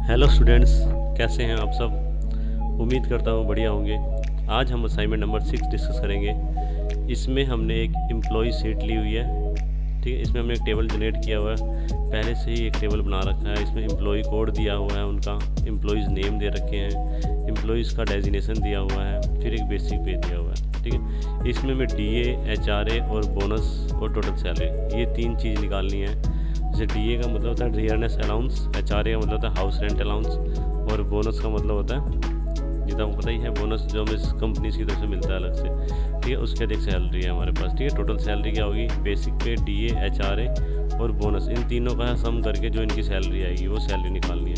Hello students, कैसे हैं आप सब। उम्मीद करता हूँ बढ़िया होंगे। आज हम असाइनमेंट नंबर 6 डिस्कस करेंगे। इसमें हमने एक एम्प्लॉय शीट ली हुई है, ठीक है। इसमें हमने एक टेबल जनरेट किया हुआ है, पहले से ही एक टेबल बना रखा है। इसमें एम्प्लॉय कोड दिया हुआ है, उनका एम्प्लॉयज़ नेम दे रखे हैं, एम्प्लॉयज़ का डेजिनेशन दिया हुआ है, फिर एक बेसिक पे दिया हुआ है, ठीक है। इसमें हमें DA, HRA और बोनस और टोटल सैलरी, ये 3 चीज़ निकालनी है। जैसे DA का मतलब होता है डियरनेस अलाउंस, HRA का मतलब होता है हाउस रेंट अलाउंस और बोनस का मतलब होता है, जितना आपको पता ही है, बोनस जो हमें कंपनी की तरफ से मिलता है अलग से, ठीक है। उसके बाद एक सैलरी है हमारे पास, ठीक है। टोटल सैलरी क्या होगी, बेसिक पे, DA, HRA और बोनस, इन तीनों का सम करके जो इनकी सैलरी आएगी वो सैलरी निकालनी है।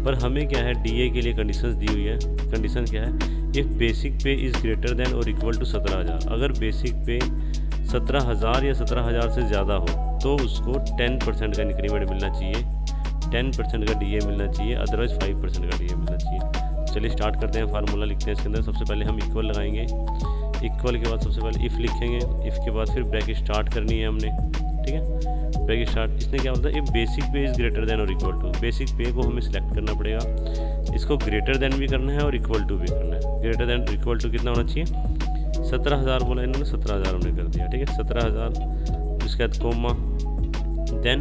पर हमें क्या है, DA के लिए कंडीशंस दी हुई है। कंडीशन क्या है, इफ़ बेसिक पे इज़ ग्रेटर देन और इक्वल टू 17,000, अगर बेसिक पे 17,000 या 17,000 से ज़्यादा हो तो उसको 10% का इंक्रीमेंट मिलना चाहिए, 10% का DA मिलना चाहिए, अदरवाइज़ 5% का DA मिलना चाहिए। चलिए स्टार्ट करते हैं, फार्मूला लिखते हैं इसके अंदर। सबसे पहले हम इक्वल लगाएंगे, इक्वल के बाद सबसे पहले इफ़ लिखेंगे, इफ़ के बाद फिर ब्रैकेट स्टार्ट करनी है हमने, ठीक है। ब्रैकेट स्टार्ट, इसने क्या बोलता है, इफ़ बेसिक पे इज़ ग्रेटर देन और इक्वल टू, बेसिक पे को हमें सिलेक्ट करना पड़ेगा, इसको ग्रेटर देन भी करना है और इक्वल टू भी करना है। ग्रेटर देन इक्वल टू कितना होना चाहिए, 17,000 बोला इन्होंने, 17,000 हमने कर दिया, ठीक है। 17,000, उसके बाद कोमा, देन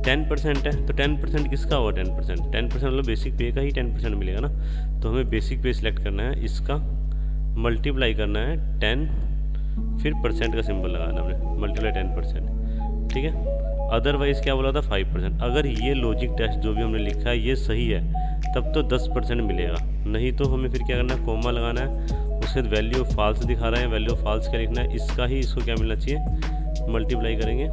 10% है तो 10% किसका हुआ, 10% मतलब बेसिक पे का ही 10% मिलेगा ना। तो हमें बेसिक पे सिलेक्ट करना है, इसका मल्टीप्लाई करना है 10, फिर परसेंट का सिंबल लगाना हमने, मल्टीप्लाई 10%, ठीक है। अदरवाइज़ क्या बोला था, 5%। अगर ये लॉजिक टेस्ट जो भी हमने लिखा है ये सही है तब तो 10% मिलेगा, नहीं तो हमें फिर क्या करना है, कोमा लगाना है। उसके बाद वैल्यू ऑफ फॉल्स दिखा रहे हैं, वैल्यू ऑफ फॉल्स क्या लिखना है, इसका ही इसको क्या मिलना चाहिए, मल्टीप्लाई करेंगे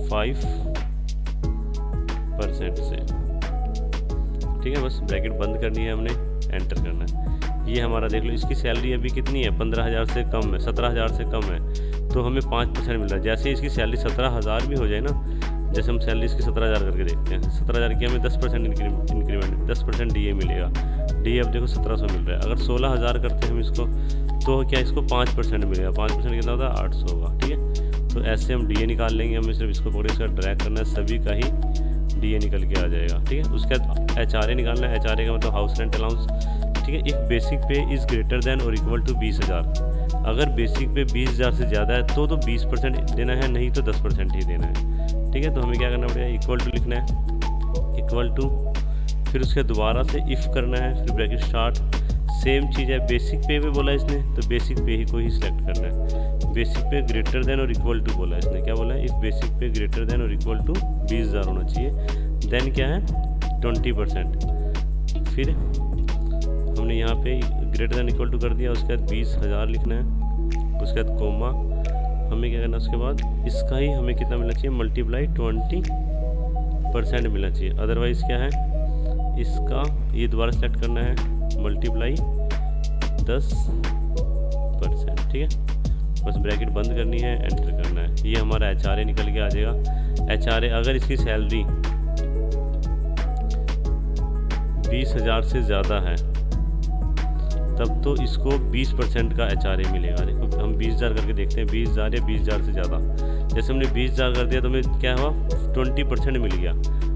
5% से, ठीक है। बस ब्रैकेट बंद करनी है हमने, एंटर करना है। ये हमारा देख लो, इसकी सैलरी अभी कितनी है, 15,000 से कम है, 17,000 से कम है, तो हमें 5% मिल रहा है। जैसे इसकी सैलरी 17,000 भी हो जाए ना, जैसे हम सैलरी इसकी 17,000 करके देखते हैं, 17,000 की हमें 10% इंक्रीमेंट, 10% DA मिलेगा। DA अब देखो 1700 मिल रहा है। अगर 16,000 करते हैं हम इसको तो क्या इसको 5% मिलेगा, 5% कितना होता है, 800 होगा, ठीक है। तो ऐसे हम DA निकाल लेंगे, हमें सिर्फ इसको पकड़े इसका ड्रैग करना है, सभी का ही DA निकल के आ जाएगा, ठीक है। उसके बाद HRA निकालना है, HRA का मतलब हाउस रेंट अलाउंस, ठीक है। इफ़ बेसिक पे इज़ ग्रेटर देन और इक्वल टू 20,000, अगर बेसिक पे 20,000 से ज़्यादा है तो 20% देना है, नहीं तो 10% ही देना है, ठीक है। तो हमें क्या करना पड़ेगा, इक्वल टू लिखना है, इक्वल टू, फिर उसके दोबारा से इफ़ करना है, फिर ब्रैकेट स्टार्ट, सेम चीज़ है। बेसिक पे भी बोला इसने तो बेसिक पे ही को ही सिलेक्ट करना है। बेसिक पे ग्रेटर देन और इक्वल टू बोला इसने, क्या बोला है, इफ़ बेसिक पे ग्रेटर देन और इक्वल टू 20,000 होना चाहिए। देन क्या है, 20%, फिर हमने यहाँ पे ग्रेटर देन इक्वल टू कर दिया, उसके बाद 20,000 लिखना है, उसके बाद कोमा, हमें क्या करना है, उसके बाद इसका ही हमें कितना मिलना चाहिए, मल्टीप्लाई 20% मिलना चाहिए। अदरवाइज़ क्या है, इसका ये दोबारा सेलेक्ट करना है, मल्टीप्लाई 10%, ठीक है। बस ब्रैकेट बंद करनी है, एंटर करना है। ये हमारा HRA निकल के आ जाएगा। HRA अगर इसकी सैलरी 20,000 से ज़्यादा है तब तो इसको 20% का HRA मिलेगा। देखो हम 20,000 करके देखते हैं, 20,000 या 20,000 से ज़्यादा। जैसे हमने 20,000 कर दिया तो हमें क्या हुआ, 20% मिल गया।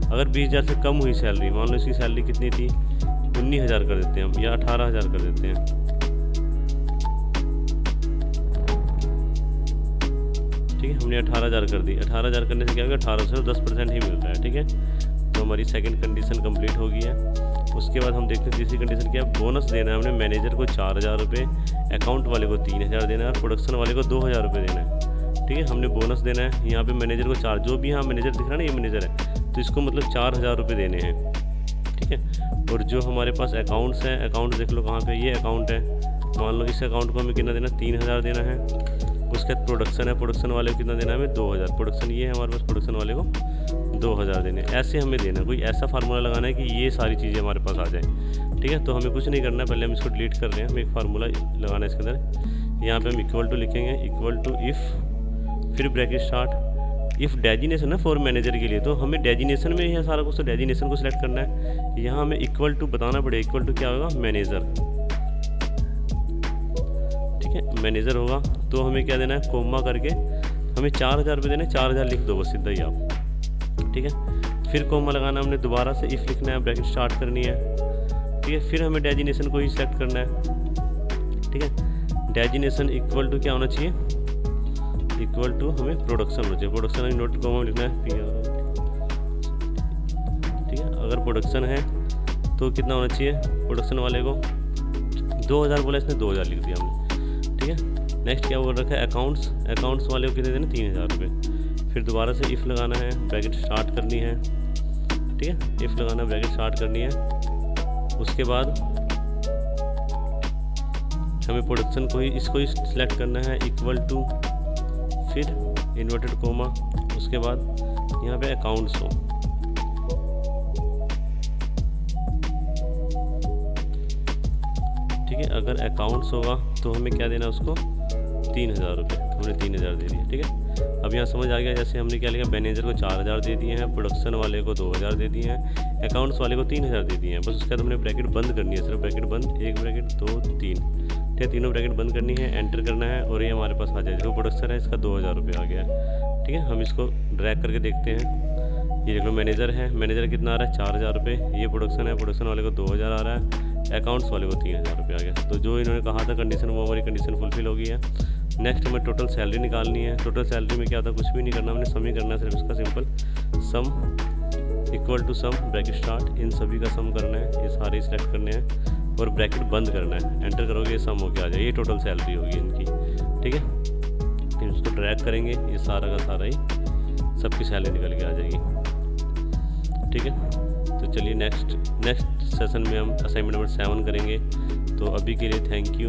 अगर 20,000 से कम हुई सैलरी, मान लो इसकी सैलरी कितनी थी, 19,000 कर देते हैं हम, या 18,000 कर देते हैं, ठीक है। हमने 18,000 कर दी, 18,000 करने से क्या होगा, 1800 से 10% ही मिल रहा है, ठीक है। तो हमारी सेकंड कंडीशन कंप्लीट हो गई है। उसके बाद हम देखते हैं तीसरी कंडीशन क्या है, बोनस देना है हमने मैनेजर को 4,000 रुपये, अकाउंट वाले को 3,000 देना है और प्रोडक्शन वाले को 2,000 रुपये देना है, ठीक है। हमने बोनस देना है, यहाँ पे मैनेजर को 4, जो भी यहाँ मैनेजर दिख रहा है ना, ये मैनेजर है, तो इसको मतलब 4,000 रुपये देने हैं, ठीक है। और जो हमारे पास अकाउंट्स हैं, अकाउंट देख लो कहाँ पे, ये अकाउंट है, मान लो इस अकाउंट को हमें कितना देना, 3,000 देना है। उसके बाद प्रोडक्शन है, प्रोडक्शन वाले को कितना देना है हमें, 2,000, प्रोडक्शन ये है हमारे पास, प्रोडक्शन वाले को 2,000 देने। ऐसे हमें देना, कोई ऐसा फार्मूला लगाना है कि ये सारी चीज़ें हमारे पास आ जाए, ठीक है। तो हमें कुछ नहीं करना है, पहले हम इसको डिलीट कर रहे हैं, हमें एक फार्मूला लगाना है इसके अंदर। यहाँ पे हम इक्वल टू लिखेंगे, इक्वल टू इफ़, फिर ब्रैकेट स्टार्ट, इफ़ डेजिनेशन है फॉर मैनेजर के लिए, तो हमें डेजिनेशन में है सारा कुछ, तो डेजिनेशन को सिलेक्ट करना है। यहाँ हमें इक्वल टू बताना पड़ेगा, इक्वल टू क्या होगा, मैनेजर, ठीक है, मैनेजर होगा। तो हमें क्या देना है, कोमा करके हमें 4,000 रुपये देने, 4,000 लिख दो बस सीधा ही आप, ठीक है। फिर कोमा लगाना, हमने दोबारा से इफ़ लिखना है, ब्रैकेट स्टार्ट करनी है, ठीक है। फिर हमें डेजिनेशन को ही सेलेक्ट करना है, ठीक है। डेजिनेशन इक्वल टू क्या होना चाहिए, इक्वल टू हमें प्रोडक्शन होना चाहिए। प्रोडक्शन में नोट कोमा लिखना है PR, ठीक है। अगर प्रोडक्शन है तो कितना होना चाहिए, प्रोडक्शन वाले को 2000 बोला, इसने 2000 लिख दिया हमने, ठीक है। नेक्स्ट क्या बोल रखा है, अकाउंट्स, अकाउंट्स वाले को कितने देना, 3000 रुपये। फिर दोबारा से इफ़ लगाना है, ब्रैकेट स्टार्ट करनी है, ठीक है। इफ़ लगाना, ब्रैकेट स्टार्ट करनी है। उसके बाद हमें प्रोडक्शन को ही, इसको ही सिलेक्ट करना है, इक्वल टू, फिर इन्वर्टेड कोमा, उसके बाद यहाँ पे अकाउंट्स हो, ठीक है। अगर अकाउंट्स होगा तो हमें क्या देना, उसको 3000 रुपये, हमने 3000 दे दिए, ठीक है। अब यहाँ समझ आ गया, जैसे हमने क्या लिखा, मैनेजर को 4000 दे दिए हैं, प्रोडक्शन वाले को 2000 दे दिए हैं, अकाउंट्स वाले को 3000 दे दिए हैं। बस उसके बाद हमने ब्रैकेट बंद करनी है, सिर्फ ब्रैकेट बंद, 1 ब्रैकेट 2 3, ठीक है। तीनों ब्रैकेट बंद करनी है, एंटर करना है और ये हमारे पास आ जाए। जो प्रोडक्शन है इसका 2000 रुपये आ गया, ठीक है। हम इसको ड्रैग करके देखते हैं, ये देख लो मैनेजर है, मैनेजर कितना आ रहा है, 4000 रुपये। ये प्रोडक्शन है, प्रोडक्शन वाले को 2000 आ रहा है, अकाउंट्स वाले को 3000 रुपये आ गया। तो जो इन्होंने कहा था कंडीशन, वो हमारी कंडीशन फुलफिल हो गई है। नेक्स्ट हमें टोटल सैलरी निकालनी है। टोटल सैलरी में क्या था, कुछ भी नहीं करना, हमने सम ही करना है, सिर्फ इसका simple sum equal to sum, bracket start, इन सभी का सम करना है, ये सारे सिलेक्ट करने हैं और ब्रैकेट बंद करना है। एंटर करोगे, ये सम होके आ जाए, ये टोटल सैलरी होगी इनकी, ठीक है। फिर उसको ड्रैग करेंगे, ये सारा का सारा ही सबकी सैलरी निकल के आ जाएगी, ठीक है। तो चलिए नेक्स्ट सेशन में हम असाइनमेंट नंबर 7 करेंगे। तो अभी के लिए थैंक यू।